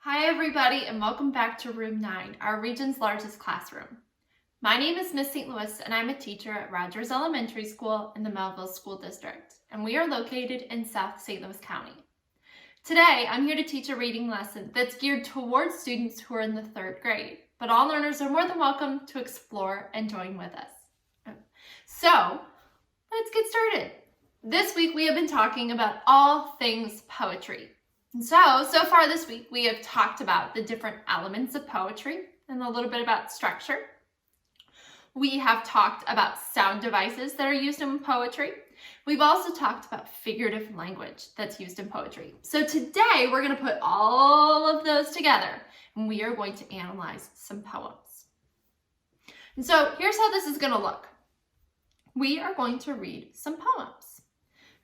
Hi everybody and welcome back to Room 9, our region's largest classroom. My name is Miss St. Louis and I'm a teacher at Rogers Elementary School in the Mehlville School District, and we are located in South St. Louis County. Today, I'm here to teach a reading lesson that's geared towards students who are in the 3rd grade, but all learners are more than welcome to explore and join with us. So, let's get started. This week we have been talking about all things poetry. And so far this week, we have talked about the different elements of poetry and a little bit about structure. We have talked about sound devices that are used in poetry. We've also talked about figurative language that's used in poetry. So today, we're going to put all of those together, and we are going to analyze some poems. And so here's how this is going to look. We are going to read some poems.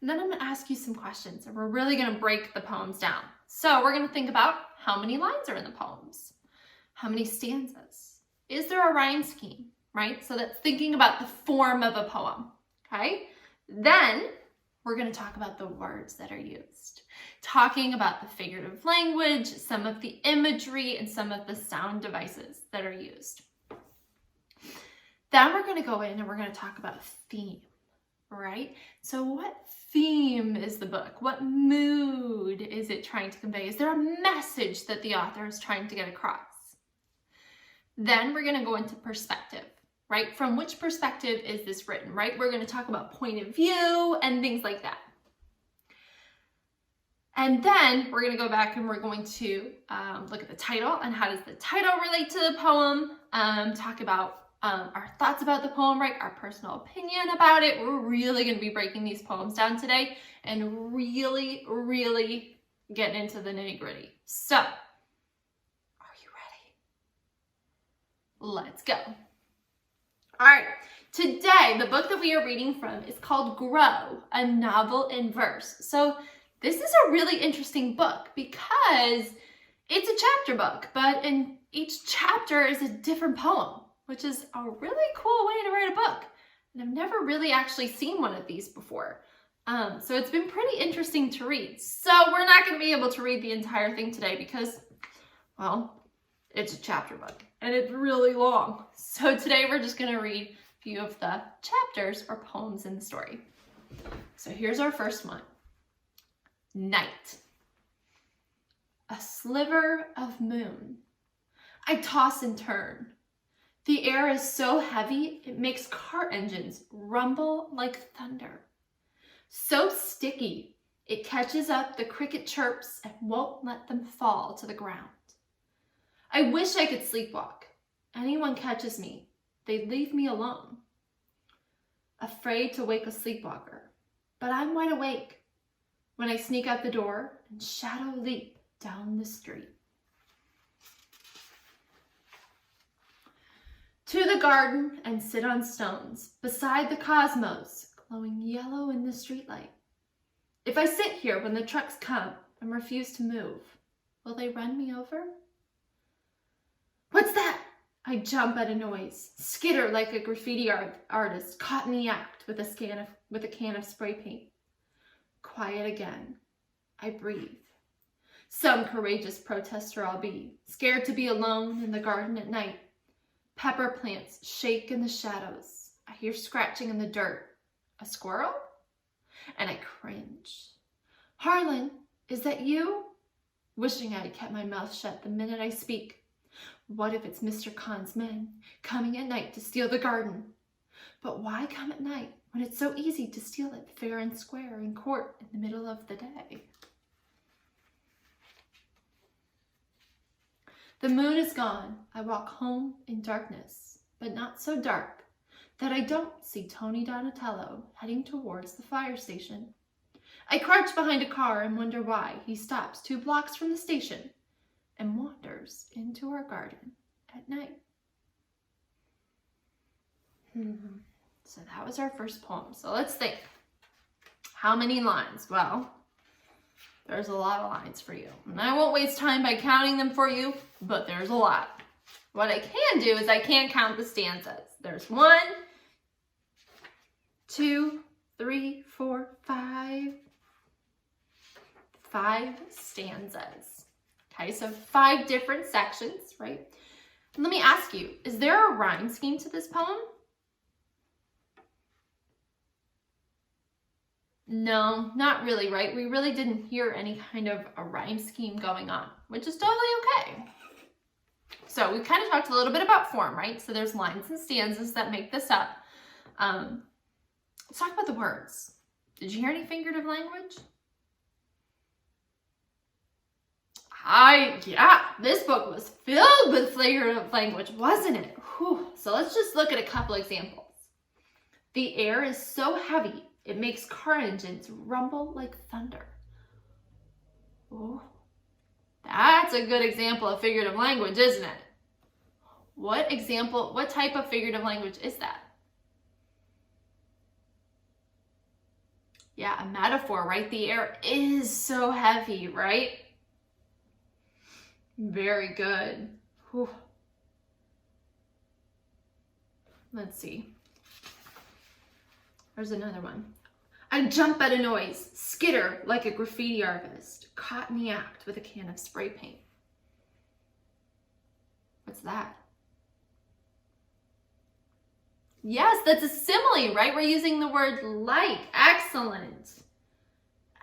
And then I'm going to ask you some questions, and we're really going to break the poems down. So we're going to think about how many lines are in the poems, how many stanzas, is there a rhyme scheme, right? So that's thinking about the form of a poem, okay? Then we're going to talk about the words that are used, talking about the figurative language, some of the imagery, and some of the sound devices that are used. Then we're going to go in and we're going to talk about theme. Right? So what theme is the book? What mood is it trying to convey? Is there a message that the author is trying to get across? Then we're going to go into perspective, right? From which perspective is this written, right? We're going to talk about point of view and things like that. And then we're going to go back and we're going to look at the title and how does the title relate to the poem, talk about our thoughts about the poem, right? Our personal opinion about it. We're really going to be breaking these poems down today and really, really getting into the nitty-gritty. So, are you ready? Let's go. All right. Today, the book that we are reading from is called Grow, a Novel in Verse. So, this is a really interesting book because it's a chapter book, but in each chapter is a different poem, which is a really cool way to write a book. And I've never really actually seen one of these before. So it's been pretty interesting to read. So we're not going to be able to read the entire thing today because, well, it's a chapter book and it's really long. So today we're just going to read a few of the chapters or poems in the story. So here's our first one. Night. A sliver of moon. I toss and turn. The air is so heavy, it makes car engines rumble like thunder. So sticky, it catches up the cricket chirps and won't let them fall to the ground. I wish I could sleepwalk. Anyone catches me, they'd leave me alone. Afraid to wake a sleepwalker, but I'm wide awake when I sneak out the door and shadow leap down the street. To the garden and sit on stones, beside the cosmos, glowing yellow in the streetlight. If I sit here when the trucks come and refuse to move, will they run me over? What's that? I jump at a noise, skitter like a graffiti artist caught in the act with a can of spray paint. Quiet again. I breathe. Some courageous protester I'll be, scared to be alone in the garden at night. Pepper plants shake in the shadows. I hear scratching in the dirt. A squirrel? And I cringe. Harlan, is that you? Wishing I had kept my mouth shut the minute I speak. What if it's Mr. Khan's men coming at night to steal the garden? But why come at night when it's so easy to steal it fair and square in court in the middle of the day? The moon is gone. I walk home in darkness, but not so dark that I don't see Tony Donatello heading towards the fire station. I crouch behind a car and wonder why he stops 2 blocks from the station and wanders into our garden at night. So that was our first poem. So let's think. How many lines? Well, there's a lot of lines for you. And I won't waste time by counting them for you, but there's a lot. What I can do is I can count the stanzas. There's 1, 2, 3, 4, 5 stanzas. Okay, so 5 different sections, right? And let me ask you, is there a rhyme scheme to this poem? No, not really, right? We really didn't hear any kind of a rhyme scheme going on, which is totally okay. So we kind of talked a little bit about form, right? So there's lines and stanzas that make this up. Let's talk about the words. Did you hear any figurative language? Yeah, this book was filled with figurative language, wasn't it? Whew. So let's just look at a couple examples. The air is so heavy, it makes car engines rumble like thunder. Oh, that's a good example of figurative language, isn't it? What type of figurative language is that? Yeah, a metaphor, right? The air is so heavy, right? Very good. Whew. Let's see. There's another one. I jump at a noise, skitter like a graffiti artist, caught in the act with a can of spray paint. What's that? Yes, that's a simile, right? We're using the word like. Excellent.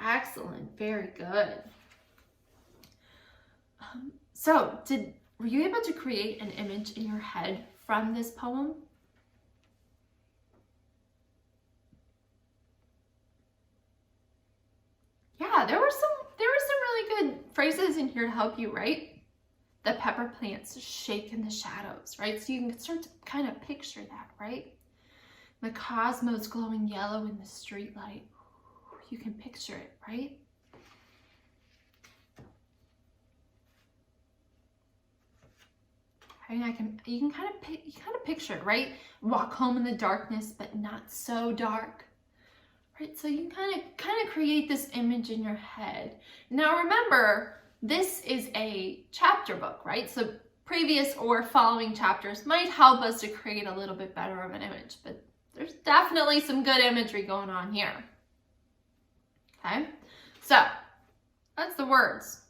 Excellent. Very good. So, were you able to create an image in your head from this poem? Yeah, there were some really good phrases in here to help you, right? The pepper plants shake in the shadows, right? So you can start to kind of picture that, right? The cosmos glowing yellow in the streetlight. You can picture it, right? I mean, you can kind of picture it, right? Walk home in the darkness, but not so dark, right? So you can kind of create this image in your head. Now remember, this is a chapter book, right? So previous or following chapters might help us to create a little bit better of an image, but there's definitely some good imagery going on here. Okay, so that's the words.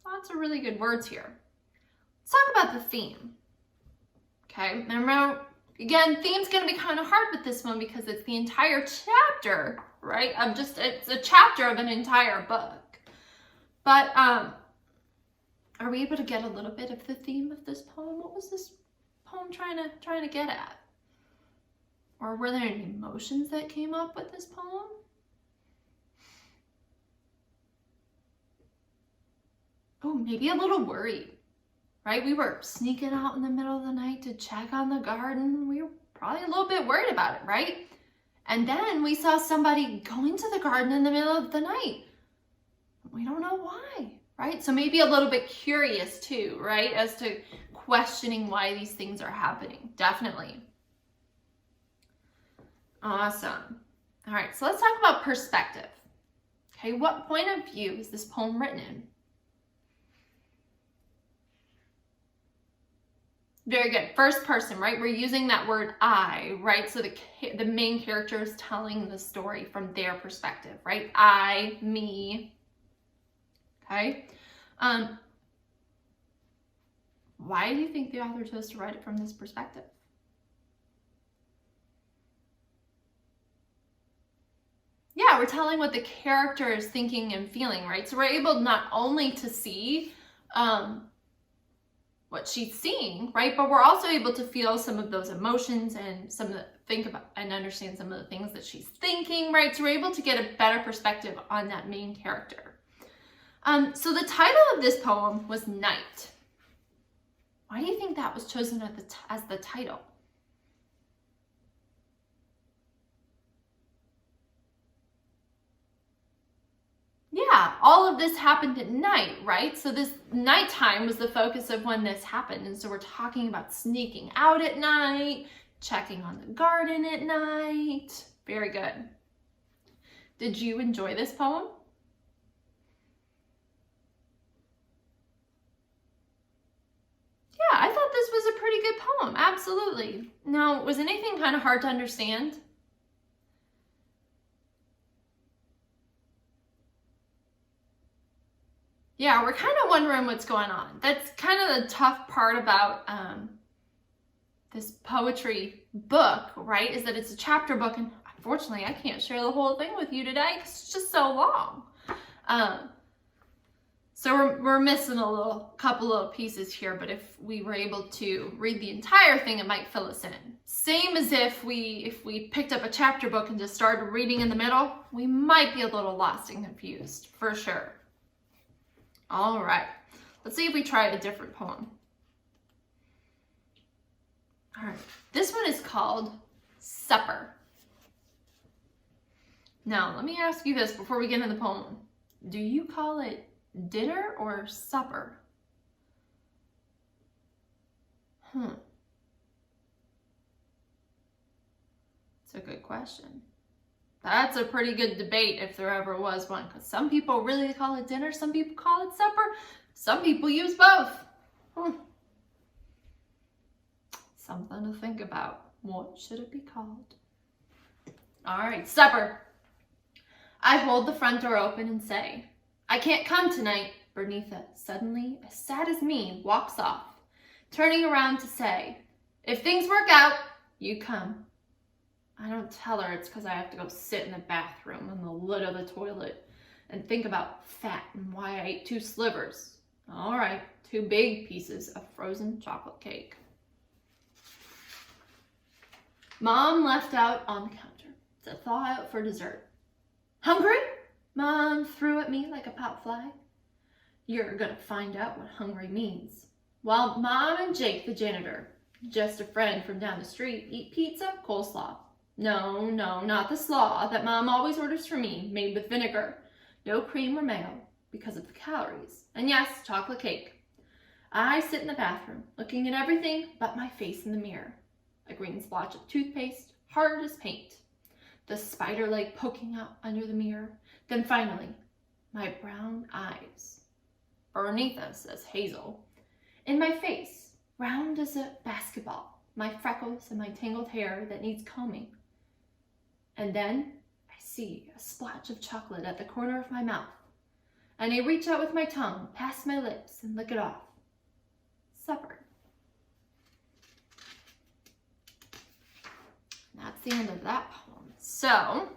Lots of really good words here. Let's talk about the theme. Okay, remember, again, theme's going to be kind of hard with this one because it's the entire chapter, right? It's a chapter of an entire book. But are we able to get a little bit of the theme of this poem? What was this poem trying to get at? Or were there any emotions that came up with this poem? Oh, maybe a little worried. Right? We were sneaking out in the middle of the night to check on the garden. We were probably a little bit worried about it, right? And then we saw somebody going to the garden in the middle of the night. We don't know why, right? So maybe a little bit curious too, right? As to questioning why these things are happening. Definitely. Awesome. All right, so let's talk about perspective. Okay, what point of view is this poem written in? Very good. First person, right? We're using that word I, right? So the main character is telling the story from their perspective, right? I, me. Okay. Why do you think the author chose to write it from this perspective? Yeah, we're telling what the character is thinking and feeling, right? So we're able not only to see what she's seeing, right? But we're also able to feel some of those emotions and think about and understand some of the things that she's thinking, right? So we're able to get a better perspective on that main character. So the title of this poem was Night. Why do you think that was chosen as the title? Yeah, all of this happened at night, right? So this nighttime was the focus of when this happened. And so we're talking about sneaking out at night, checking on the garden at night. Very good. Did you enjoy this poem? Yeah, I thought this was a pretty good poem. Absolutely. Now, was anything kind of hard to understand? Yeah, we're kind of wondering what's going on. That's kind of the tough part about this poetry book, right? Is that it's a chapter book, and unfortunately I can't share the whole thing with you today because it's just so long. So we're missing a couple little pieces here, but if we were able to read the entire thing, it might fill us in. Same as if we picked up a chapter book and just started reading in the middle, we might be a little lost and confused, for sure. All right, let's see if we try a different poem. All right, this one is called Supper. Now, let me ask you this before we get into the poem. Do you call it dinner or supper? It's a good question. That's a pretty good debate if there ever was one, because some people really call it dinner, some people call it supper, some people use both. Something to think about. What should it be called? All right, supper. I hold the front door open and say, I can't come tonight. Bernitha, suddenly, as sad as me, walks off, turning around to say, if things work out, you come. I don't tell her it's because I have to go sit in the bathroom on the lid of the toilet and think about fat and why I ate 2 slivers. All right, 2 big pieces of frozen chocolate cake. Mom left out on the counter to thaw out for dessert. Hungry? Mom threw at me like a pop fly. You're gonna find out what hungry means. While Mom and Jake, the janitor, just a friend from down the street, eat pizza, coleslaw. No, not the slaw that Mom always orders for me, made with vinegar. No cream or mayo, because of the calories. And yes, chocolate cake. I sit in the bathroom, looking at everything but my face in the mirror. A green splotch of toothpaste, hard as paint. The spider leg poking out under the mirror. Then finally, my brown eyes. Bernitha, says Hazel. In my face, round as a basketball. My freckles and my tangled hair that needs combing. And then I see a splotch of chocolate at the corner of my mouth. And I reach out with my tongue past my lips and lick it off. Supper. That's the end of that poem. So,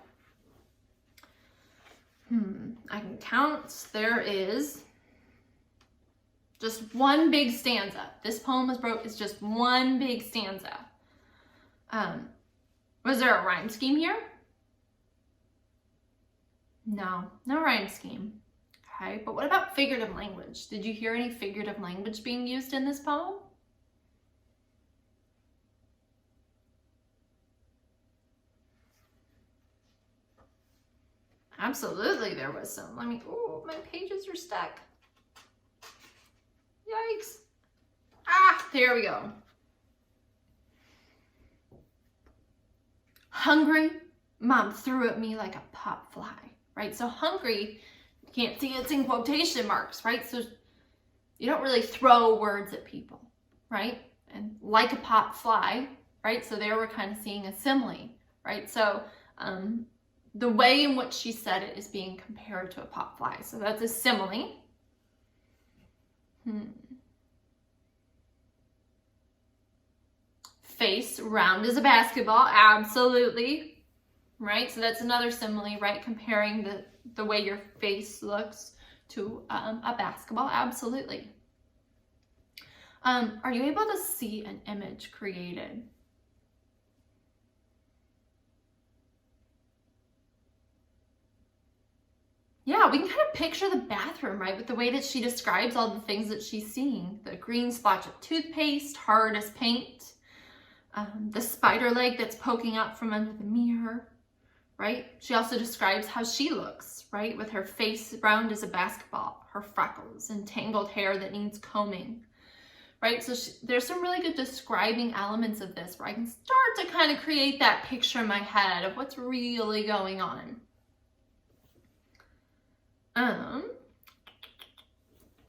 I can count. There is just one big stanza. This poem is just one big stanza. Was there a rhyme scheme here? No rhyme scheme. Okay, but what about figurative language? Did you hear any figurative language being used in this poem? Absolutely, there was some. Oh, my pages are stuck. Yikes. There we go. Hungry, Mom threw at me like a pop fly, right? So hungry, you can't see it's in quotation marks, right? So you don't really throw words at people, right? And like a pop fly, right? So there we're kind of seeing a simile, right? So the way in which she said it is being compared to a pop fly. So that's a simile. Face round as a basketball, absolutely, right? So that's another simile, right? Comparing the way your face looks to a basketball, absolutely. Are you able to see an image created? Yeah, we can kind of picture the bathroom, right? With the way that she describes all the things that she's seeing. The green splotch of toothpaste, hard as paint. The spider leg that's poking out from under the mirror, right? She also describes how she looks, right? With her face round as a basketball, her freckles and tangled hair that needs combing, right? So there's some really good describing elements of this where I can start to kind of create that picture in my head of what's really going on.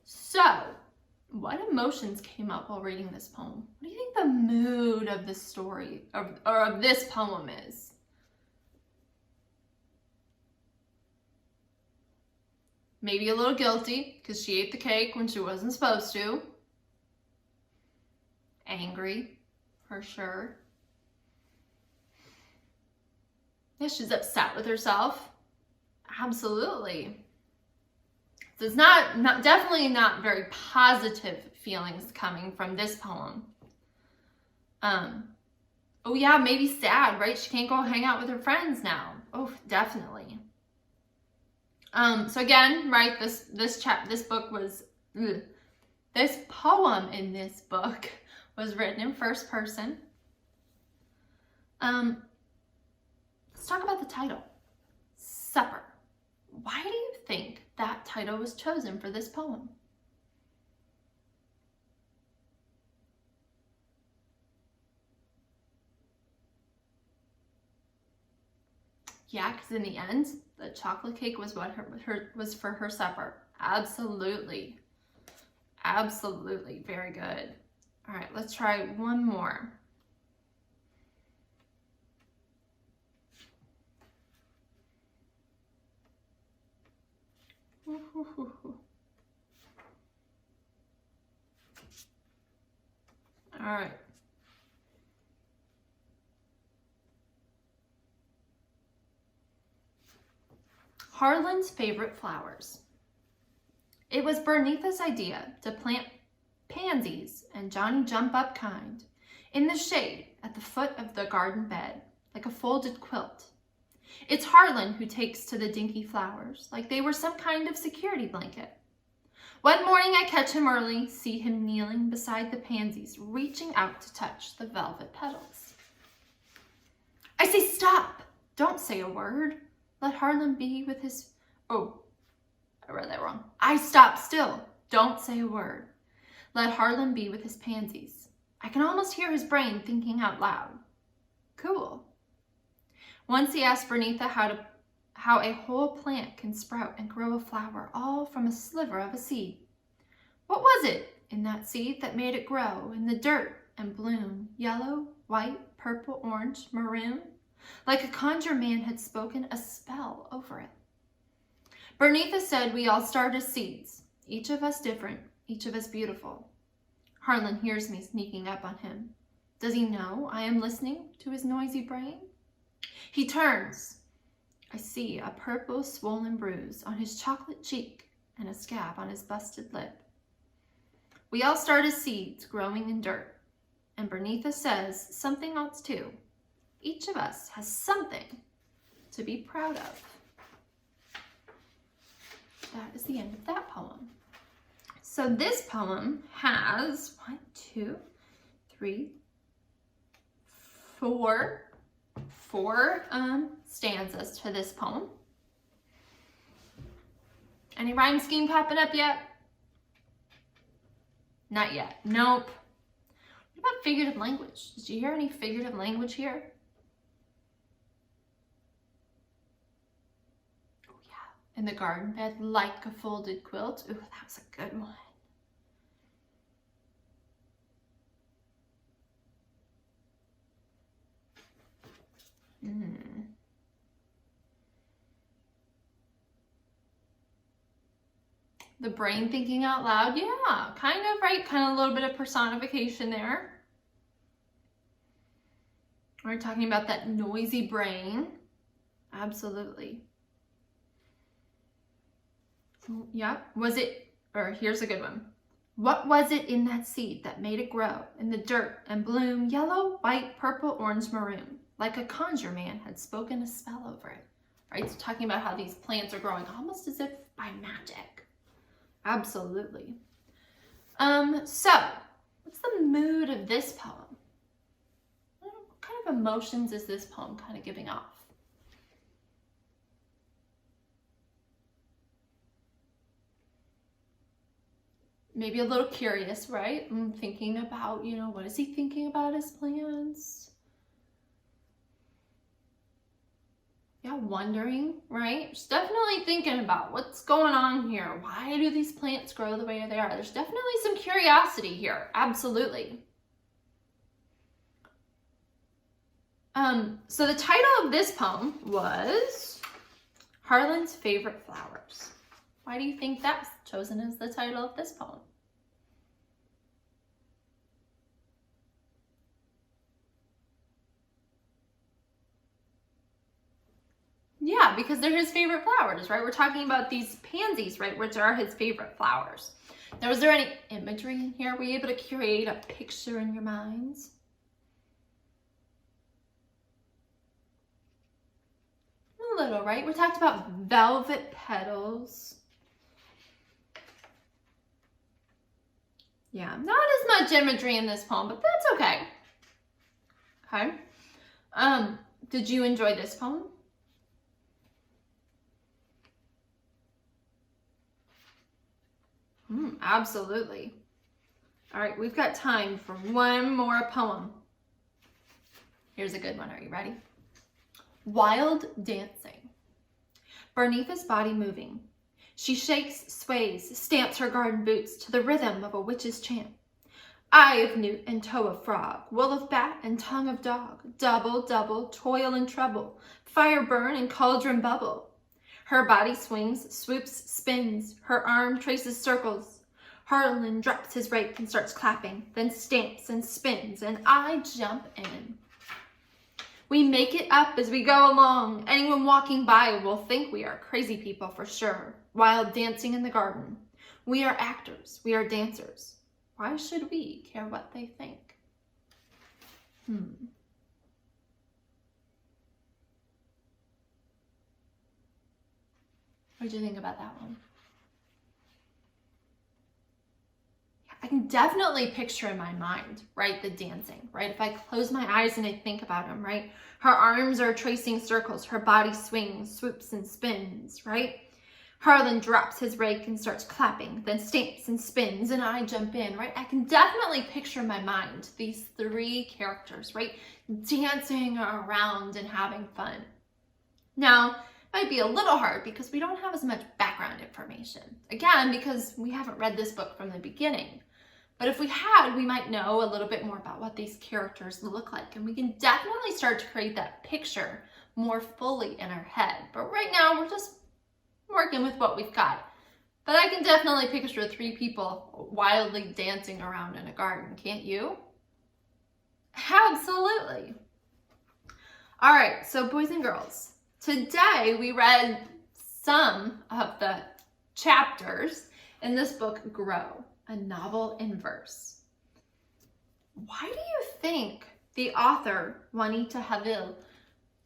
So, what emotions came up while reading this poem? What do you think the mood of the story or of this poem is? Maybe a little guilty because she ate the cake when she wasn't supposed to. Angry, for sure. Yeah, she's upset with herself. Absolutely. So it's definitely not very positive feelings coming from this poem. Oh yeah, maybe sad, right? She can't go hang out with her friends now. Oh, definitely. So again, right, this poem in this book was written in first person. Let's talk about the title, Supper. Why do you think that title was chosen for this poem? Yeah, because in the end, the chocolate cake was what was for her supper. Absolutely. Absolutely. Very good. All right, let's try one more. All right. Harlan's favorite flowers. It was Bernitha's idea to plant pansies and Johnny jump up kind in the shade at the foot of the garden bed, like a folded quilt. It's Harlan who takes to the dinky flowers like they were some kind of security blanket. One morning I catch him early, see him kneeling beside the pansies, reaching out to touch the velvet petals. I say, stop! Don't say a word. Let Harlan be with his... Oh, I read that wrong. I stop still. Don't say a word. Let Harlan be with his pansies. I can almost hear his brain thinking out loud. Cool. Once he asked Bernitha how a whole plant can sprout and grow a flower all from a sliver of a seed. What was it in that seed that made it grow in the dirt and bloom yellow, white, purple, orange, maroon? Like a conjure man had spoken a spell over it. Bernitha said we all start as seeds, each of us different, each of us beautiful. Harlan hears me sneaking up on him. Does he know I am listening to his noisy brain? He turns. I see a purple swollen bruise on his chocolate cheek and a scab on his busted lip. We all start as seeds growing in dirt, and Bernitha says something else too. Each of us has something to be proud of. That is the end of that poem. So this poem has 4 stanzas to this poem. Any rhyme scheme popping up yet? Not yet. Nope. What about figurative language? Did you hear any figurative language here? Oh yeah. In the garden bed, like a folded quilt. Ooh, that was a good one. The brain thinking out loud, yeah, kind of, right? Kind of a little bit of personification there. We're talking about that noisy brain. Absolutely. Yeah, here's a good one. What was it in that seed that made it grow in the dirt and bloom yellow, white, purple, orange, maroon? Like a conjure man had spoken a spell over it. Right, so talking about how these plants are growing almost as if by magic. Absolutely. So, what's the mood of this poem? What kind of emotions is this poem kind of giving off? Maybe a little curious, right? Thinking about, what is he thinking about his plants? Yeah, wondering, right? Just definitely thinking about what's going on here. Why do these plants grow the way they are? There's definitely some curiosity here. Absolutely. So the title of this poem was Harlan's Favorite Flowers. Why do you think that's chosen as the title of this poem? Yeah, because they're his favorite flowers, right? We're talking about these pansies, right, which are his favorite flowers. Now, was there any imagery in here? Were you able to create a picture in your minds? A little, right? We talked about velvet petals. Yeah, not as much imagery in this poem, but that's okay. Okay. Did you enjoy this poem? Absolutely. All right, we've got time for one more poem. Here's a good one. Are you ready? Wild Dancing. Beneath body moving, she shakes, sways, stamps her garden boots to the rhythm of a witch's chant. Eye of newt and toe of frog, wool of bat and tongue of dog, double, double, toil and trouble, fire burn and cauldron bubble. Her body swings, swoops, spins, her arm traces circles. Harlan drops his rake and starts clapping, then stamps and spins, and I jump in. We make it up as we go along. Anyone walking by will think we are crazy people for sure, wild dancing in the garden. We are actors, we are dancers. Why should we care what they think? What did you think about that one? I can definitely picture in my mind, right, the dancing, right? If I close my eyes and I think about him, right? Her arms are tracing circles, her body swings, swoops and spins, right? Harlan drops his rake and starts clapping, then stamps and spins, and I jump in, right? I can definitely picture in my mind these three characters, right? Dancing around and having fun. Now, it might be a little hard because we don't have as much background information. Again, because we haven't read this book from the beginning. But if we had, we might know a little bit more about what these characters look like. And we can definitely start to create that picture more fully in our head. But right now, we're just working with what we've got. But I can definitely picture three people wildly dancing around in a garden, can't you? Absolutely. All right, so boys and girls, today we read some of the chapters in this book, Grow, a novel in verse. Why do you think the author, Juanita Havill,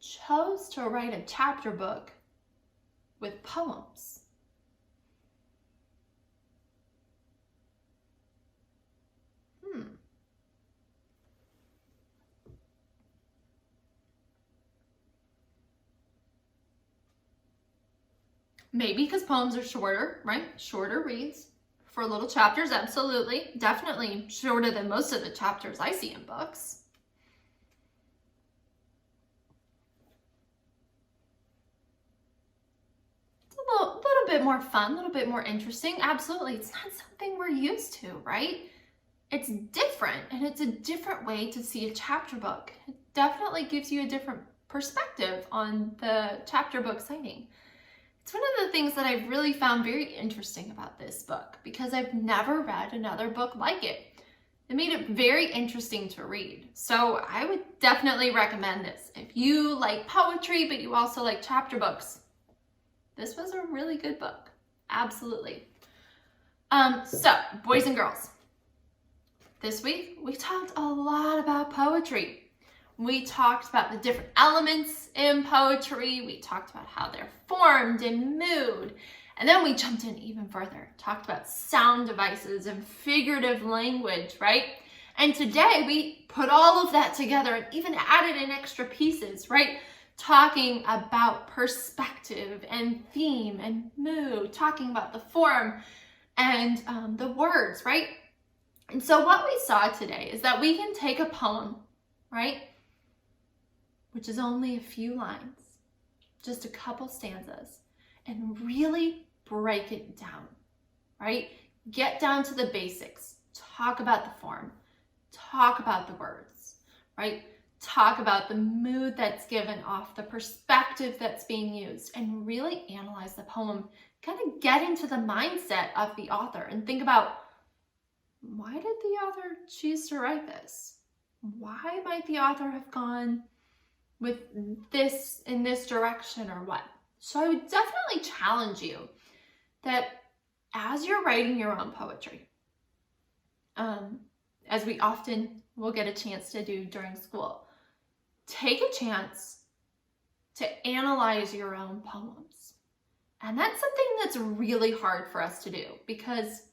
chose to write a chapter book with poems? Maybe because poems are shorter, right? Shorter reads for little chapters, absolutely. Definitely shorter than most of the chapters I see in books. It's a little bit more fun, a little bit more interesting. Absolutely. It's not something we're used to, right? It's different, and it's a different way to see a chapter book. It definitely gives you a different perspective on the chapter book sighting. It's one of the things that I've really found very interesting about this book because I've never read another book like it. It made it very interesting to read. So I would definitely recommend this. If you like poetry, but you also like chapter books, this was a really good book. Absolutely. So, boys and girls, this week we talked a lot about poetry. We talked about the different elements in poetry. We talked about how they're formed in mood. And then we jumped in even further, talked about sound devices and figurative language, right? And today we put all of that together and even added in extra pieces, right? Talking about perspective and theme and mood, talking about the form and the words, right? And so what we saw today is that we can take a poem, right? Which is only a few lines, just a couple stanzas, and really break it down, right? Get down to the basics. Talk about the form. Talk about the words, right? Talk about the mood that's given off, the perspective that's being used, and really analyze the poem kind of get into the mindset of the author and think about, why did the author choose to write this? Why might the author have gone with this in this direction or what? So I would definitely challenge you that as you're writing your own poetry, as we often will get a chance to do during school, take a chance to analyze your own poems. And that's something that's really hard for us to do because,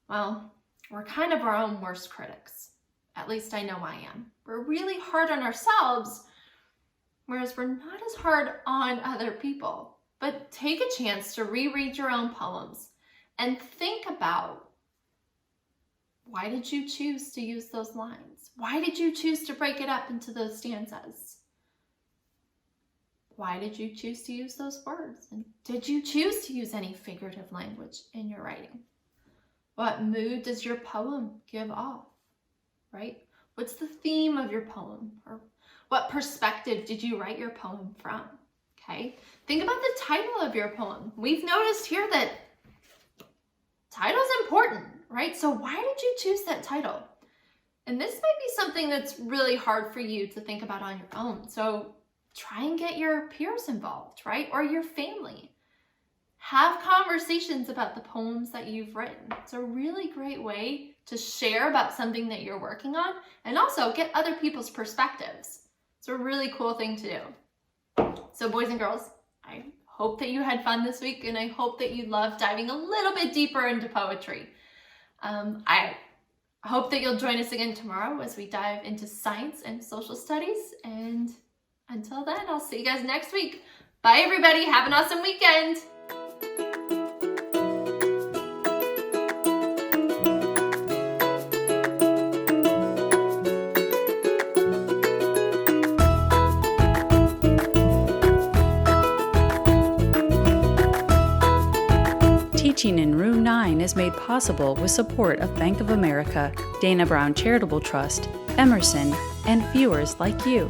well, we're kind of our own worst critics. At least I know I am. We're really hard on ourselves, whereas we're not as hard on other people. But take a chance to reread your own poems and think about, why did you choose to use those lines? Why did you choose to break it up into those stanzas? Why did you choose to use those words? And did you choose to use any figurative language in your writing? What mood does your poem give off, right? What's the theme of your poem? Or what perspective did you write your poem from? Okay, think about the title of your poem. We've noticed here that title's important, right? So why did you choose that title? And this might be something that's really hard for you to think about on your own. So try and get your peers involved, right? Or your family. Have conversations about the poems that you've written. It's a really great way to share about something that you're working on and also get other people's perspectives. It's a really cool thing to do. So boys and girls, I hope that you had fun this week and I hope that you loved diving a little bit deeper into poetry. I hope that you'll join us again tomorrow as we dive into science and social studies. And until then, I'll see you guys next week. Bye everybody, have an awesome weekend. Teaching in Room 9 is made possible with support of Bank of America, Dana Brown Charitable Trust, Emerson, and viewers like you.